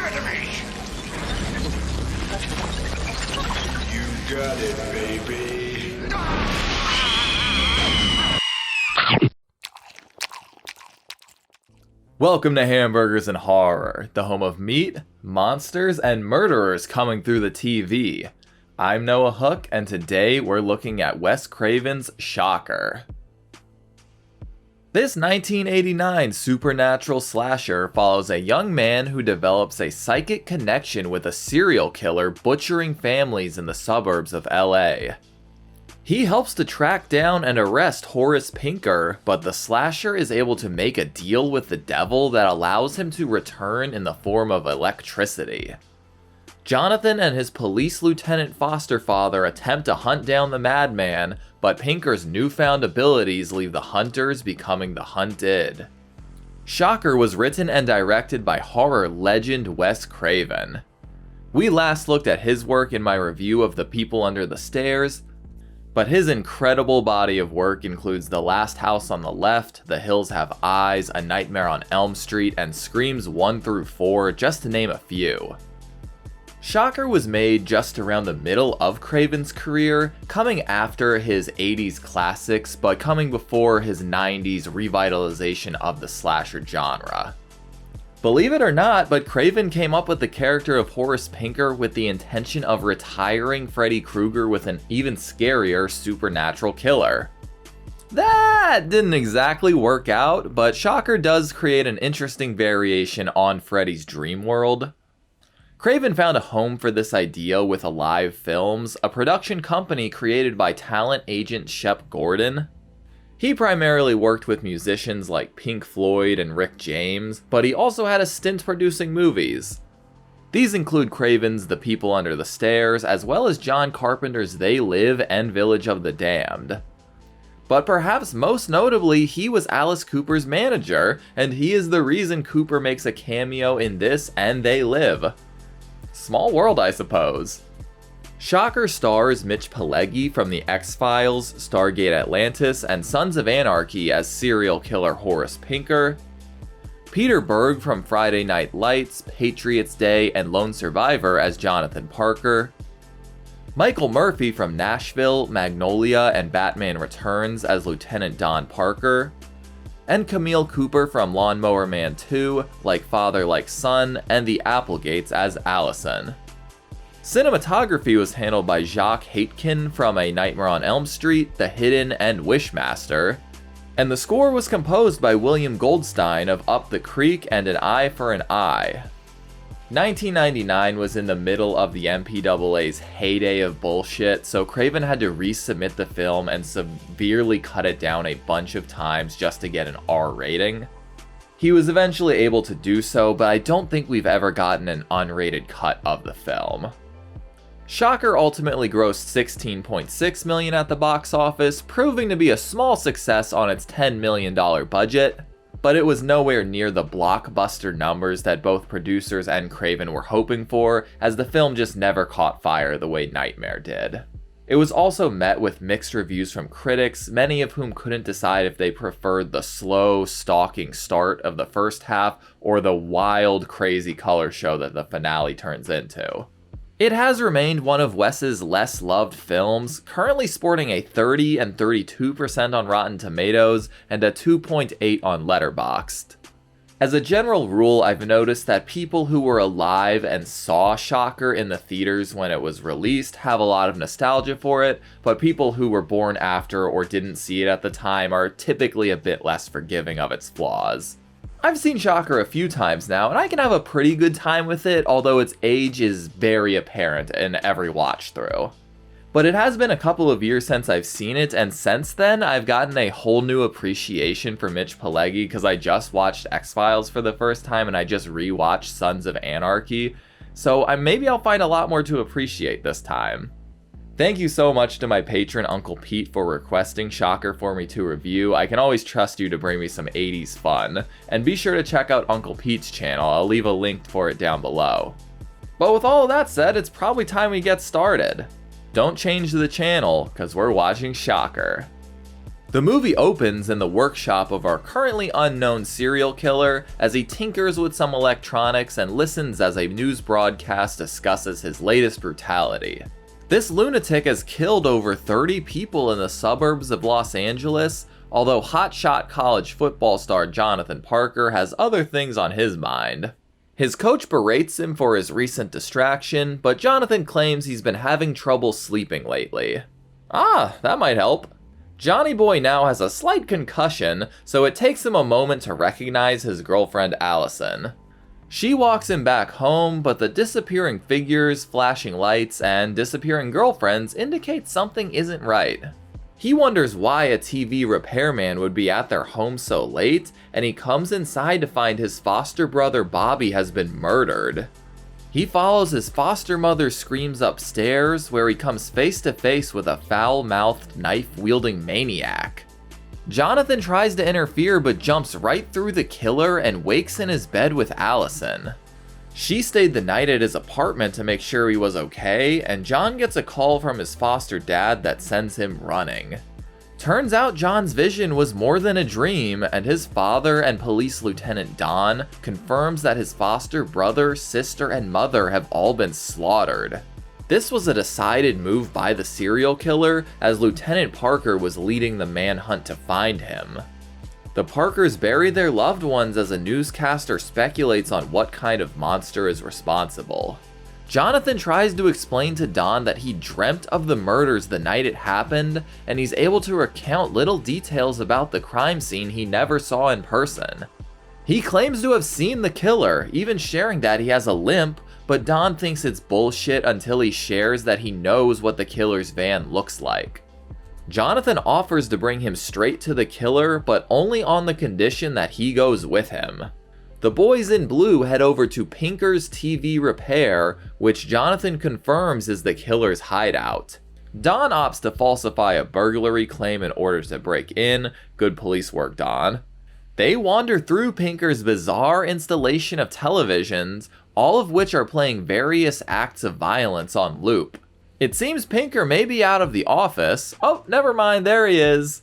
Academy! You got it, baby. Welcome to Hamburgers and Horror, the home of meat, monsters, and murderers coming through the TV. I'm Noah Hook, and today we're looking at Wes Craven's Shocker. This 1989 supernatural slasher follows a young man who develops a psychic connection with a serial killer butchering families in the suburbs of LA. He helps to track down and arrest Horace Pinker, but the slasher is able to make a deal with the devil that allows him to return in the form of electricity. Jonathan and his police lieutenant foster father attempt to hunt down the madman, but Pinker's newfound abilities leave the hunters becoming the hunted. Shocker was written and directed by horror legend Wes Craven. We last looked at his work in my review of The People Under the Stairs, but his incredible body of work includes The Last House on the Left, The Hills Have Eyes, A Nightmare on Elm Street, and Screams 1 through 4, just to name a few. Shocker was made just around the middle of Craven's career, coming after his 80s classics, but coming before his 90s revitalization of the slasher genre. Believe it or not, but Craven came up with the character of Horace Pinker with the intention of retiring Freddy Krueger with an even scarier supernatural killer. That didn't exactly work out, but Shocker does create an interesting variation on Freddy's dream world. Craven found a home for this idea with Alive Films, a production company created by talent agent Shep Gordon. He primarily worked with musicians like Pink Floyd and Rick James, but he also had a stint producing movies. These include Craven's The People Under the Stairs, as well as John Carpenter's They Live and Village of the Damned. But perhaps most notably, he was Alice Cooper's manager, and he is the reason Cooper makes a cameo in this and They Live. Small world, I suppose. Shocker stars Mitch Pileggi from The X-Files, Stargate Atlantis, and Sons of Anarchy as serial killer Horace Pinker, Peter Berg from Friday Night Lights, Patriots Day, and Lone Survivor as Jonathan Parker, Michael Murphy from Nashville, Magnolia, and Batman Returns as Lieutenant Don Parker, and Camille Cooper from Lawnmower Man 2, Like Father Like Son, and The Applegates as Allison. Cinematography was handled by Jacques Haitkin from A Nightmare on Elm Street, The Hidden, and Wishmaster, and the score was composed by William Goldstein of Up the Creek and An Eye for an Eye. 1999 was in the middle of the MPAA's heyday of bullshit, so Craven had to resubmit the film and severely cut it down a bunch of times just to get an R rating. He was eventually able to do so, but I don't think we've ever gotten an unrated cut of the film. Shocker ultimately grossed $16.6 million at the box office, proving to be a small success on its $10 million budget, but it was nowhere near the blockbuster numbers that both producers and Craven were hoping for, as the film just never caught fire the way Nightmare did. It was also met with mixed reviews from critics, many of whom couldn't decide if they preferred the slow, stalking start of the first half or the wild, crazy color show that the finale turns into. It has remained one of Wes's less loved films, currently sporting a 30 and 32% on Rotten Tomatoes and a 2.8 on Letterboxd. As a general rule, I've noticed that people who were alive and saw Shocker in the theaters when it was released have a lot of nostalgia for it, but people who were born after or didn't see it at the time are typically a bit less forgiving of its flaws. I've seen Shocker a few times now, and I can have a pretty good time with it, although its age is very apparent in every watch through. But it has been a couple of years since I've seen it, and since then, I've gotten a whole new appreciation for Mitch Pileggi because I just watched X-Files for the first time and I just rewatched Sons of Anarchy, so maybe I'll find a lot more to appreciate this time. Thank you so much to my patron Uncle Pete for requesting Shocker for me to review. I can always trust you to bring me some 80s fun. And be sure to check out Uncle Pete's channel, I'll leave a link for it down below. But with all of that said, it's probably time we get started. Don't change the channel, cause we're watching Shocker. The movie opens in the workshop of our currently unknown serial killer as he tinkers with some electronics and listens as a news broadcast discusses his latest brutality. This lunatic has killed over 30 people in the suburbs of Los Angeles, although hotshot college football star Jonathan Parker has other things on his mind. His coach berates him for his recent distraction, but Jonathan claims he's been having trouble sleeping lately. Ah, that might help. Johnny Boy now has a slight concussion, so it takes him a moment to recognize his girlfriend Allison. She walks him back home, but the disappearing figures, flashing lights, and disappearing girlfriends indicate something isn't right. He wonders why a TV repairman would be at their home so late, and he comes inside to find his foster brother Bobby has been murdered. He follows his foster mother's screams upstairs, where he comes face to face with a foul-mouthed, knife-wielding maniac. Jonathan tries to interfere but jumps right through the killer and wakes in his bed with Allison. She stayed the night at his apartment to make sure he was okay, and John gets a call from his foster dad that sends him running. Turns out John's vision was more than a dream, and his father and Police Lieutenant Don confirms that his foster brother, sister, and mother have all been slaughtered. This was a decided move by the serial killer, as Lieutenant Parker was leading the manhunt to find him. The Parkers bury their loved ones as a newscaster speculates on what kind of monster is responsible. Jonathan tries to explain to Don that he dreamt of the murders the night it happened, and he's able to recount little details about the crime scene he never saw in person. He claims to have seen the killer, even sharing that he has a limp, but Don thinks it's bullshit until he shares that he knows what the killer's van looks like. Jonathan offers to bring him straight to the killer, but only on the condition that he goes with him. The boys in blue head over to Pinker's TV repair, which Jonathan confirms is the killer's hideout. Don opts to falsify a burglary claim in order to break in. Good police work, Don. They wander through Pinker's bizarre installation of televisions, all of which are playing various acts of violence on loop. It seems Pinker may be out of the office. Oh, never mind, there he is.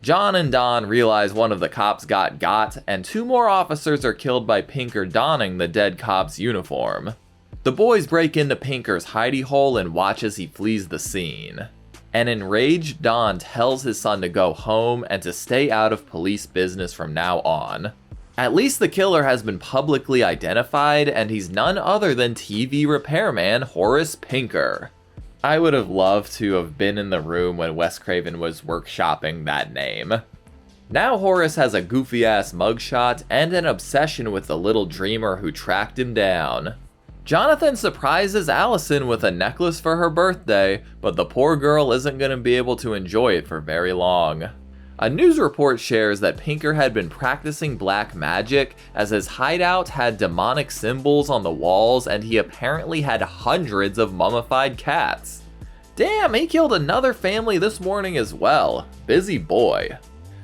John and Don realize one of the cops got, and 2 more officers are killed by Pinker donning the dead cop's uniform. The boys break into Pinker's hidey hole and watch as he flees the scene. An enraged Don tells his son to go home and to stay out of police business from now on. At least the killer has been publicly identified, and he's none other than TV repairman Horace Pinker. I would have loved to have been in the room when Wes Craven was workshopping that name. Now Horace has a goofy-ass mugshot and an obsession with the little dreamer who tracked him down. Jonathan surprises Allison with a necklace for her birthday, but the poor girl isn't going to be able to enjoy it for very long. A news report shares that Pinker had been practicing black magic, as his hideout had demonic symbols on the walls and he apparently had hundreds of mummified cats. Damn, he killed another family this morning as well. Busy boy.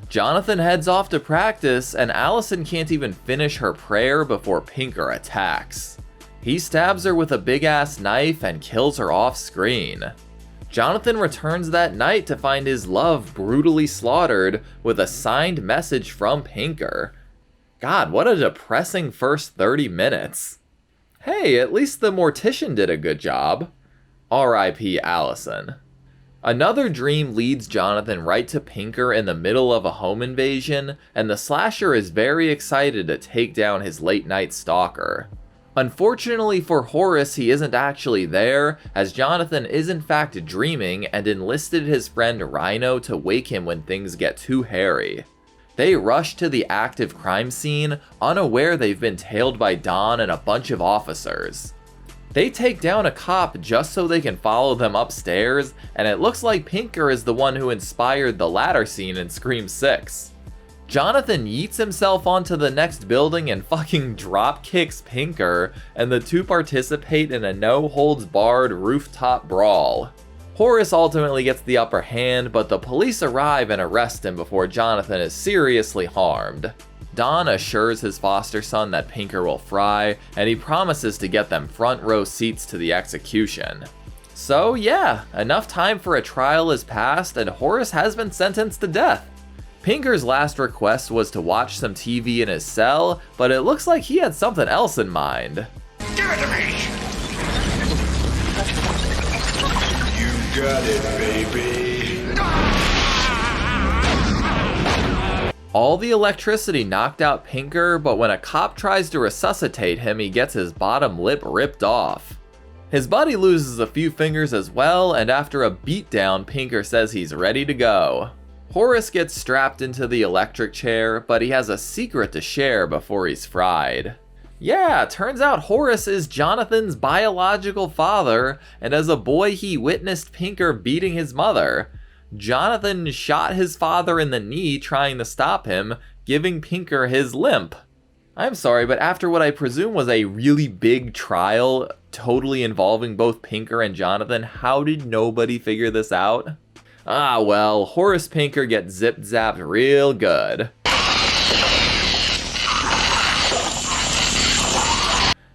Jonathan heads off to practice, and Allison can't even finish her prayer before Pinker attacks. He stabs her with a big-ass knife and kills her off-screen. Jonathan returns that night to find his love brutally slaughtered with a signed message from Pinker. God, what a depressing first 30 minutes. Hey, at least the mortician did a good job. R.I.P. Allison. Another dream leads Jonathan right to Pinker in the middle of a home invasion, and the slasher is very excited to take down his late-night stalker. Unfortunately for Horace, he isn't actually there, as Jonathan is in fact dreaming and enlisted his friend Rhino to wake him when things get too hairy. They rush to the active crime scene, unaware they've been tailed by Don and a bunch of officers. They take down a cop just so they can follow them upstairs, and it looks like Pinker is the one who inspired the ladder scene in Scream 6. Jonathan yeets himself onto the next building and fucking drop kicks Pinker, and the two participate in a no-holds-barred rooftop brawl. Horace ultimately gets the upper hand, but the police arrive and arrest him before Jonathan is seriously harmed. Don assures his foster son that Pinker will fry, and he promises to get them front row seats to the execution. So yeah, enough time for a trial has passed and Horace has been sentenced to death. Pinker's last request was to watch some TV in his cell, but it looks like he had something else in mind. Give it to me! You got it, baby. All the electricity knocked out Pinker, but when a cop tries to resuscitate him, he gets his bottom lip ripped off. His buddy loses a few fingers as well, and after a beatdown, Pinker says he's ready to go. Horace gets strapped into the electric chair, but he has a secret to share before he's fried. Yeah, turns out Horace is Jonathan's biological father, and as a boy he witnessed Pinker beating his mother. Jonathan shot his father in the knee trying to stop him, giving Pinker his limp. I'm sorry, but after what I presume was a really big trial, totally involving both Pinker and Jonathan, how did nobody figure this out? Ah well, Horace Pinker gets zip-zapped real good.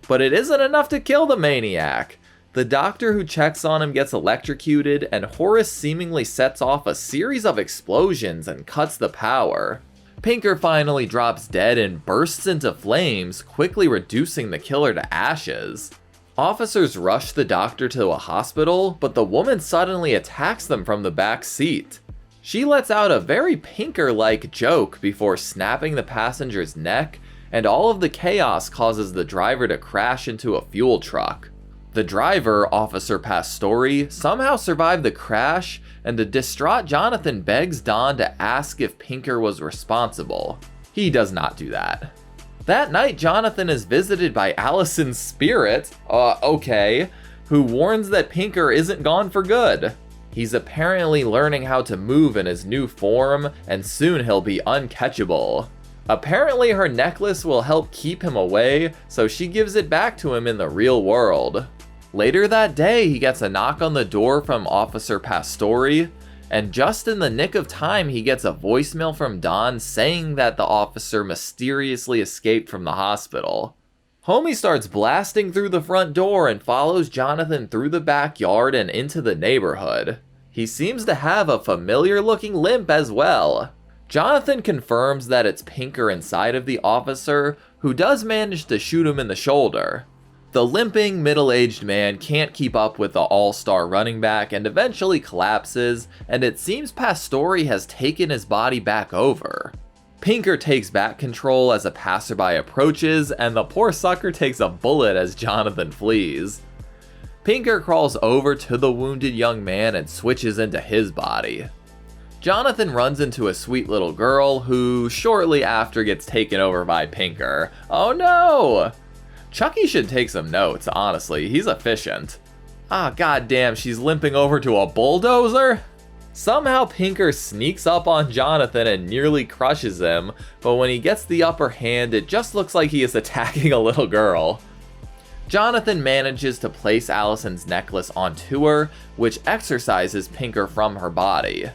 But it isn't enough to kill the maniac. The doctor who checks on him gets electrocuted, and Horace seemingly sets off a series of explosions and cuts the power. Pinker finally drops dead and bursts into flames, quickly reducing the killer to ashes. Officers rush the doctor to a hospital, but the woman suddenly attacks them from the back seat. She lets out a very Pinker-like joke before snapping the passenger's neck, and all of the chaos causes the driver to crash into a fuel truck. The driver, Officer Pastore, somehow survived the crash, and the distraught Jonathan begs Don to ask if Pinker was responsible. He does not do that. That night, Jonathan is visited by Allison's spirit, who warns that Pinker isn't gone for good. He's apparently learning how to move in his new form, and soon he'll be uncatchable. Apparently her necklace will help keep him away, so she gives it back to him in the real world. Later that day, he gets a knock on the door from Officer Pastore, and just in the nick of time, he gets a voicemail from Don saying that the officer mysteriously escaped from the hospital. Homie starts blasting through the front door and follows Jonathan through the backyard and into the neighborhood. He seems to have a familiar-looking limp as well. Jonathan confirms that it's Pinker inside of the officer, who does manage to shoot him in the shoulder. The limping, middle-aged man can't keep up with the all-star running back and eventually collapses, and it seems Pastore has taken his body back over. Pinker takes back control as a passerby approaches, and the poor sucker takes a bullet as Jonathan flees. Pinker crawls over to the wounded young man and switches into his body. Jonathan runs into a sweet little girl who shortly after gets taken over by Pinker. Oh no! Chucky should take some notes, honestly, he's efficient. Ah, goddamn, she's limping over to a bulldozer? Somehow Pinker sneaks up on Jonathan and nearly crushes him, but when he gets the upper hand, it just looks like he is attacking a little girl. Jonathan manages to place Allison's necklace onto her, which exorcises Pinker from her body.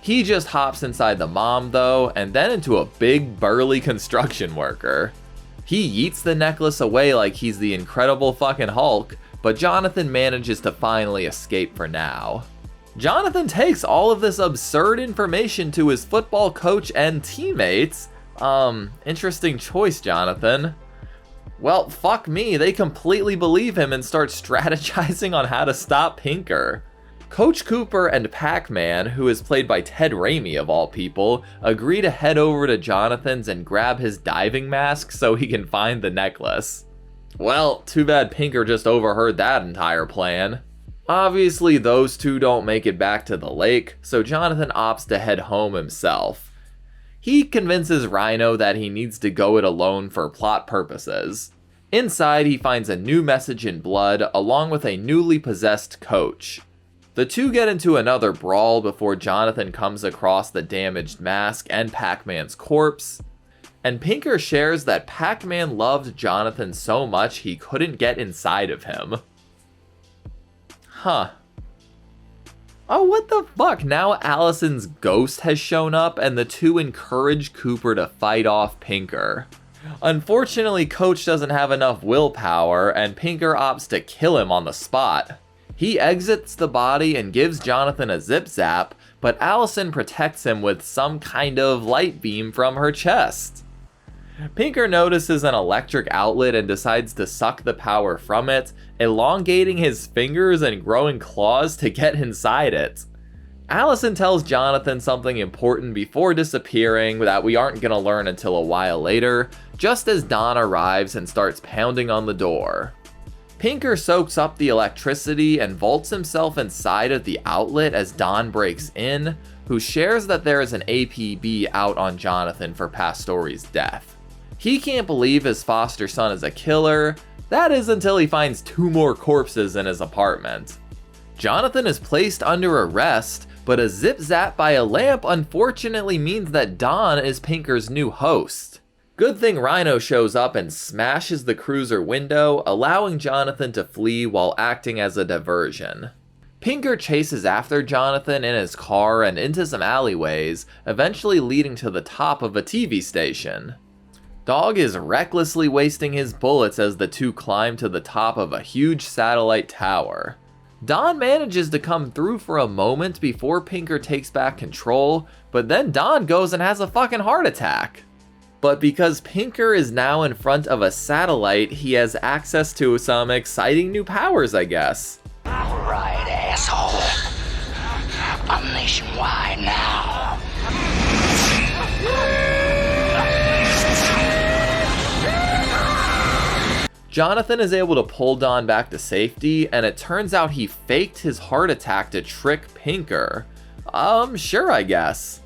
He just hops inside the mom though, and then into a big burly construction worker. He yeets the necklace away like he's the Incredible fucking Hulk, but Jonathan manages to finally escape for now. Jonathan takes all of this absurd information to his football coach and teammates. Interesting choice, Jonathan. Well, fuck me, they completely believe him and start strategizing on how to stop Pinker. Coach Cooper and Pac-Man, who is played by Ted Raimi of all people, agree to head over to Jonathan's and grab his diving mask so he can find the necklace. Well, too bad Pinker just overheard that entire plan. Obviously, those two don't make it back to the lake, so Jonathan opts to head home himself. He convinces Rhino that he needs to go it alone for plot purposes. Inside, he finds a new message in blood, along with a newly possessed coach. The two get into another brawl before Jonathan comes across the damaged mask and Pac-Man's corpse, and Pinker shares that Pac-Man loved Jonathan so much he couldn't get inside of him. Huh. Oh, what the fuck? Now Allison's ghost has shown up and the two encourage Cooper to fight off Pinker. Unfortunately, Coach doesn't have enough willpower and Pinker opts to kill him on the spot. He exits the body and gives Jonathan a zip zap, but Allison protects him with some kind of light beam from her chest. Pinker notices an electric outlet and decides to suck the power from it, elongating his fingers and growing claws to get inside it. Allison tells Jonathan something important before disappearing that we aren't gonna learn until a while later, just as Don arrives and starts pounding on the door. Pinker soaks up the electricity and vaults himself inside of the outlet as Don breaks in, who shares that there is an APB out on Jonathan for Pastori's death. He can't believe his foster son is a killer, that is until he finds 2 more corpses in his apartment. Jonathan is placed under arrest, but a zip-zap by a lamp unfortunately means that Don is Pinker's new host. Good thing Rhino shows up and smashes the cruiser window, allowing Jonathan to flee while acting as a diversion. Pinker chases after Jonathan in his car and into some alleyways, eventually leading to the top of a TV station. Dog is recklessly wasting his bullets as the two climb to the top of a huge satellite tower. Don manages to come through for a moment before Pinker takes back control, but then Don goes and has a fucking heart attack. But because Pinker is now in front of a satellite, he has access to some exciting new powers, I guess. Alright, asshole. I'm nationwide now. Jonathan is able to pull Don back to safety, and it turns out he faked his heart attack to trick Pinker. Sure, I guess.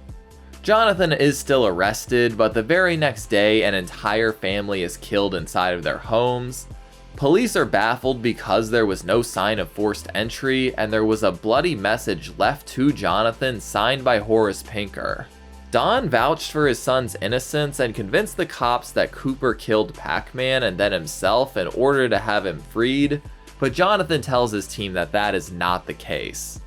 Jonathan is still arrested, but the very next day, an entire family is killed inside of their homes. Police are baffled because there was no sign of forced entry, and there was a bloody message left to Jonathan signed by Horace Pinker. Don vouched for his son's innocence and convinced the cops that Cooper killed Pac-Man and then himself in order to have him freed, but Jonathan tells his team that that is not the case.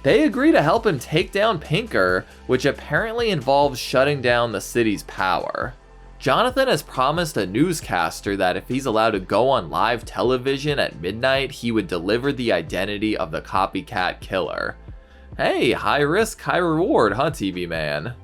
They agree to help him take down Pinker, which apparently involves shutting down the city's power. Jonathan has promised a newscaster that if he's allowed to go on live television at midnight, he would deliver the identity of the copycat killer. Hey, high risk, high reward, huh, TV man?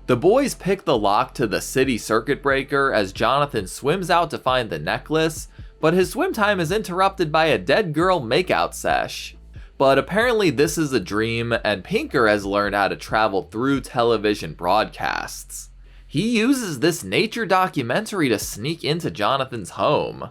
The boys pick the lock to the city circuit breaker as Jonathan swims out to find the necklace, but his swim time is interrupted by a dead girl makeout sesh. But apparently this is a dream, and Pinker has learned how to travel through television broadcasts. He uses this nature documentary to sneak into Jonathan's home.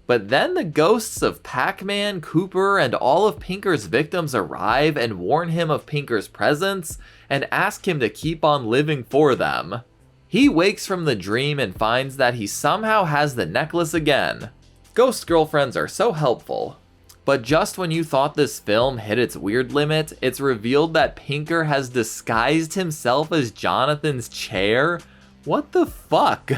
But then the ghosts of Pac-Man, Cooper, and all of Pinker's victims arrive and warn him of Pinker's presence and ask him to keep on living for them. He wakes from the dream and finds that he somehow has the necklace again. Ghost girlfriends are so helpful. But just when you thought this film hit its weird limit, it's revealed that Pinker has disguised himself as Jonathan's chair? What the fuck?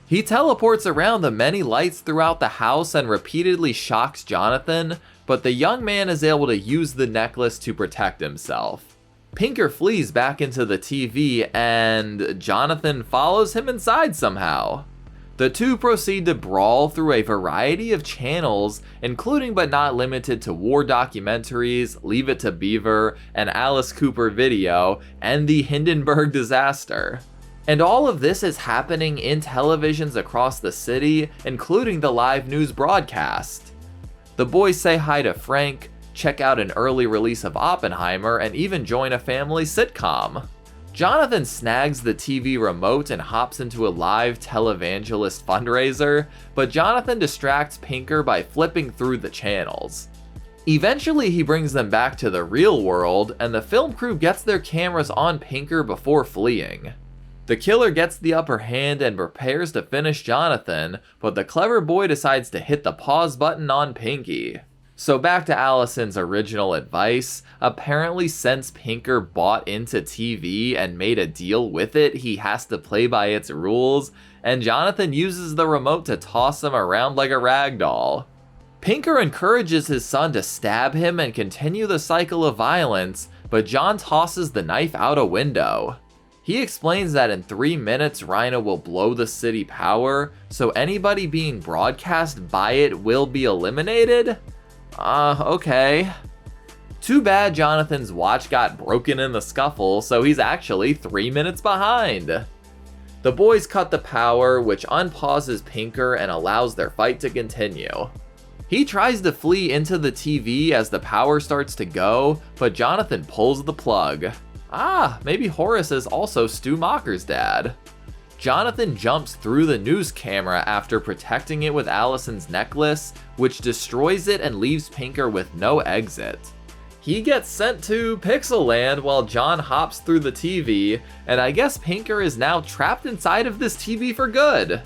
He teleports around the many lights throughout the house and repeatedly shocks Jonathan, but the young man is able to use the necklace to protect himself. Pinker flees back into the TV and Jonathan follows him inside somehow. The two proceed to brawl through a variety of channels, including but not limited to war documentaries, Leave It to Beaver, an Alice Cooper video, and the Hindenburg disaster. And all of this is happening in televisions across the city, including the live news broadcast. The boys say hi to Frank, check out an early release of Oppenheimer, and even join a family sitcom. Jonathan snags the TV remote and hops into a live televangelist fundraiser, but Jonathan distracts Pinker by flipping through the channels. Eventually he brings them back to the real world, and the film crew gets their cameras on Pinker before fleeing. The killer gets the upper hand and prepares to finish Jonathan, but the clever boy decides to hit the pause button on Pinky. So back to Allison's original advice, apparently since Pinker bought into TV and made a deal with it, he has to play by its rules, and Jonathan uses the remote to toss him around like a rag doll. Pinker encourages his son to stab him and continue the cycle of violence, but John tosses the knife out a window. He explains that in 3 minutes Rhino will blow the city power, so anybody being broadcast by it will be eliminated? Okay. Too bad Jonathan's watch got broken in the scuffle, so he's actually 3 minutes behind. The boys cut the power, which unpauses Pinker and allows their fight to continue. He tries to flee into the TV as the power starts to go, but Jonathan pulls the plug. Ah, maybe Horace is also Stu Macher's dad. Jonathan jumps through the news camera after protecting it with Allison's necklace, which destroys it and leaves Pinker with no exit. He gets sent to Pixel Land while John hops through the TV, and I guess Pinker is now trapped inside of this TV for good.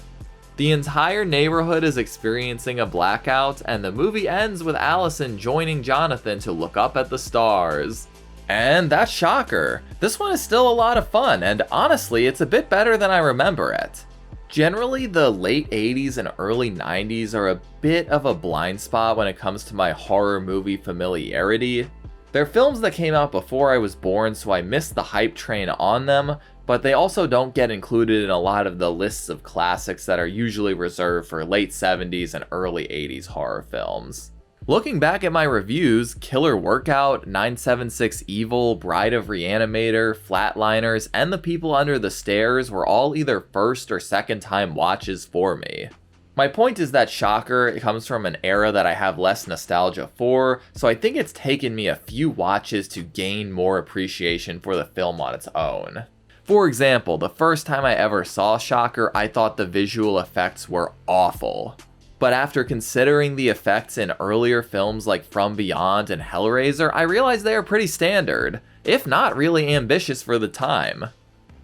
The entire neighborhood is experiencing a blackout, and the movie ends with Allison joining Jonathan to look up at the stars. And that's Shocker. This one is still a lot of fun, and honestly, it's a bit better than I remember it. Generally, the late 80s and early 90s are a bit of a blind spot when it comes to my horror movie familiarity. They're films that came out before I was born, so I missed the hype train on them, but they also don't get included in a lot of the lists of classics that are usually reserved for late 70s and early 80s horror films. Looking back at my reviews, Killer Workout, 976 Evil, Bride of Reanimator, Flatliners, and The People Under the Stairs were all either first or second time watches for me. My point is that Shocker comes from an era that I have less nostalgia for, so I think it's taken me a few watches to gain more appreciation for the film on its own. For example, the first time I ever saw Shocker, I thought the visual effects were awful. But after considering the effects in earlier films like From Beyond and Hellraiser, I realized they are pretty standard, if not really ambitious for the time.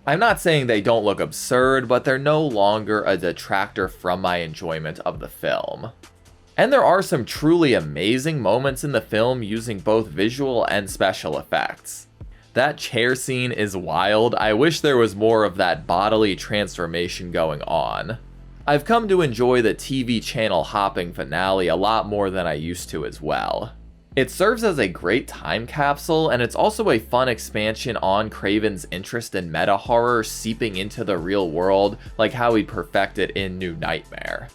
I'm not saying they don't look absurd, but they're no longer a detractor from my enjoyment of the film. And there are some truly amazing moments in the film using both visual and special effects. That chair scene is wild. I wish there was more of that bodily transformation going on. I've come to enjoy the TV channel hopping finale a lot more than I used to as well. It serves as a great time capsule, and it's also a fun expansion on Craven's interest in meta horror seeping into the real world, like how he perfected in New Nightmare.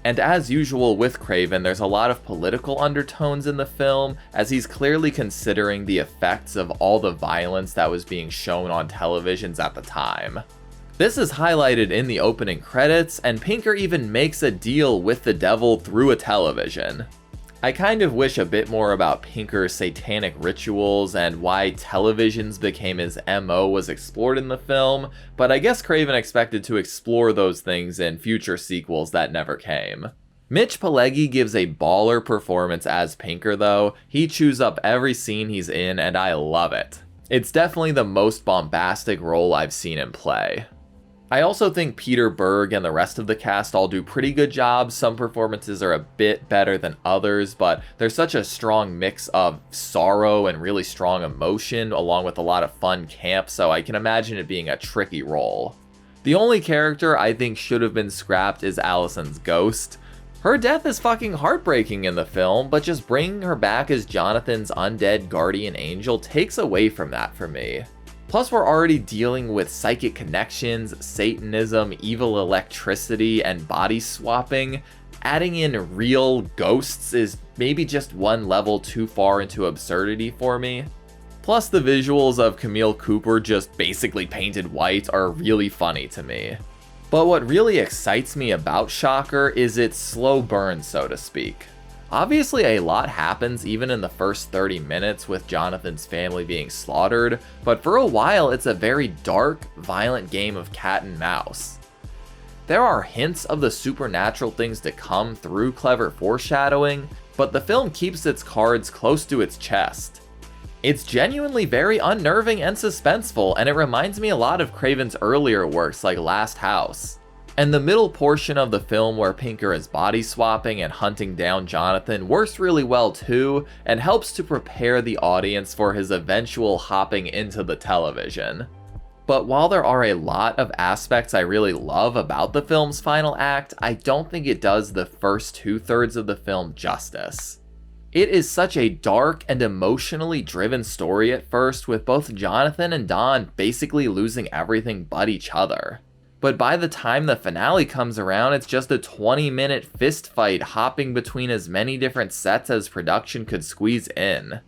And as usual with Craven, there's a lot of political undertones in the film, as he's clearly considering the effects of all the violence that was being shown on televisions at the time. This is highlighted in the opening credits, and Pinker even makes a deal with the devil through a television. I kind of wish a bit more about Pinker's satanic rituals and why televisions became his MO was explored in the film, but I guess Craven expected to explore those things in future sequels that never came. Mitch Pileggi gives a baller performance as Pinker though. He chews up every scene he's in and I love it. It's definitely the most bombastic role I've seen him play. I also think Peter Berg and the rest of the cast all do pretty good jobs. Some performances are a bit better than others, but there's such a strong mix of sorrow and really strong emotion, along with a lot of fun camp, so I can imagine it being a tricky role. The only character I think should have been scrapped is Allison's ghost. Her death is fucking heartbreaking in the film, but just bringing her back as Jonathan's undead guardian angel takes away from that for me. Plus, we're already dealing with psychic connections, Satanism, evil electricity, and body swapping. Adding in real ghosts is maybe just one level too far into absurdity for me. Plus, the visuals of Camille Cooper just basically painted white are really funny to me. But what really excites me about Shocker is its slow burn, so to speak. Obviously, a lot happens even in the first 30 minutes with Jonathan's family being slaughtered, but for a while it's a very dark, violent game of cat and mouse. There are hints of the supernatural things to come through clever foreshadowing, but the film keeps its cards close to its chest. It's genuinely very unnerving and suspenseful, and it reminds me a lot of Craven's earlier works like Last House. And the middle portion of the film where Pinker is body swapping and hunting down Jonathan works really well too, and helps to prepare the audience for his eventual hopping into the television. But while there are a lot of aspects I really love about the film's final act, I don't think it does the first 2/3 of the film justice. It is such a dark and emotionally driven story at first, with both Jonathan and Dawn basically losing everything but each other. But by the time the finale comes around, it's just a 20-minute fist fight hopping between as many different sets as production could squeeze in.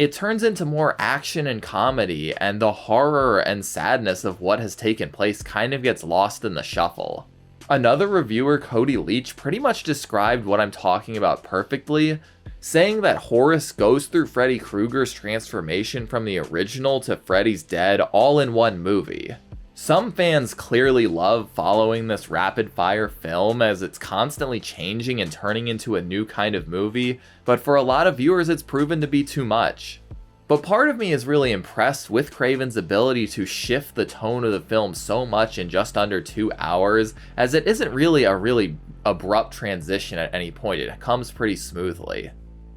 It turns into more action and comedy, and the horror and sadness of what has taken place kind of gets lost in the shuffle. Another reviewer, Cody Leach, pretty much described what I'm talking about perfectly, saying that Horace goes through Freddy Krueger's transformation from the original to Freddy's Dead all in one movie. Some fans clearly love following this rapid-fire film as it's constantly changing and turning into a new kind of movie, but for a lot of viewers it's proven to be too much. But part of me is really impressed with Craven's ability to shift the tone of the film so much in just under 2 hours, as it isn't really a really abrupt transition at any point. It comes pretty smoothly.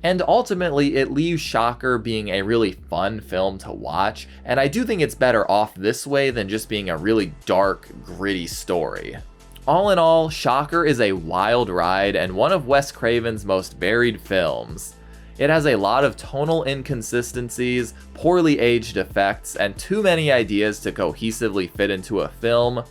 And ultimately, it leaves Shocker being a really fun film to watch, and I do think it's better off this way than just being a really dark, gritty story. All in all, Shocker is a wild ride and one of Wes Craven's most varied films. It has a lot of tonal inconsistencies, poorly aged effects, and too many ideas to cohesively fit into a film,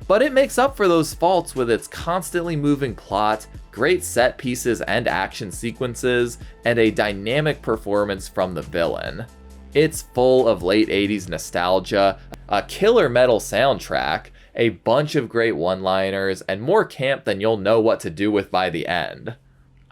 but it makes up for those faults with its constantly moving plot, great set pieces and action sequences, and a dynamic performance from the villain. It's full of late 80s nostalgia, a killer metal soundtrack, a bunch of great one-liners, and more camp than you'll know what to do with by the end.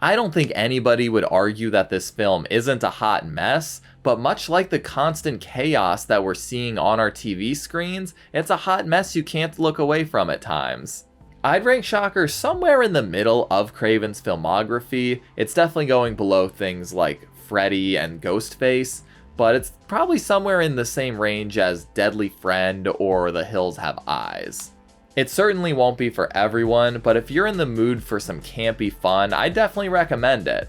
I don't think anybody would argue that this film isn't a hot mess, but much like the constant chaos that we're seeing on our TV screens, it's a hot mess you can't look away from at times. I'd rank Shocker somewhere in the middle of Craven's filmography. It's definitely going below things like Freddy and Ghostface, but it's probably somewhere in the same range as Deadly Friend or The Hills Have Eyes. It certainly won't be for everyone, but if you're in the mood for some campy fun, I definitely recommend it.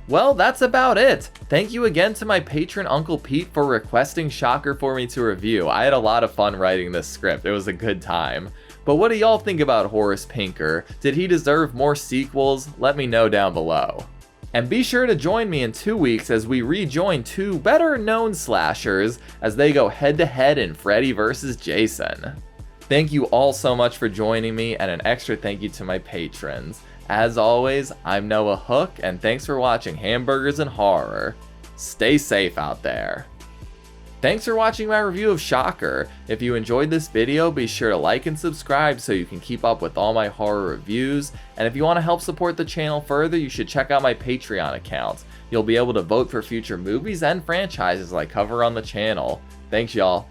Well, that's about it. Thank you again to my patron Uncle Pete for requesting Shocker for me to review. I had a lot of fun writing this script. It was a good time. But what do y'all think about Horace Pinker? Did he deserve more sequels? Let me know down below. And be sure to join me in 2 weeks as we rejoin 2 better-known slashers as they go head-to-head in Freddy vs. Jason. Thank you all so much for joining me, and an extra thank you to my patrons. As always, I'm Noah Hook, and thanks for watching Hamburgers and Horror. Stay safe out there. Thanks for watching my review of Shocker. If you enjoyed this video, be sure to like and subscribe so you can keep up with all my horror reviews. And if you want to help support the channel further, you should check out my Patreon account. You'll be able to vote for future movies and franchises I cover on the channel. Thanks, y'all.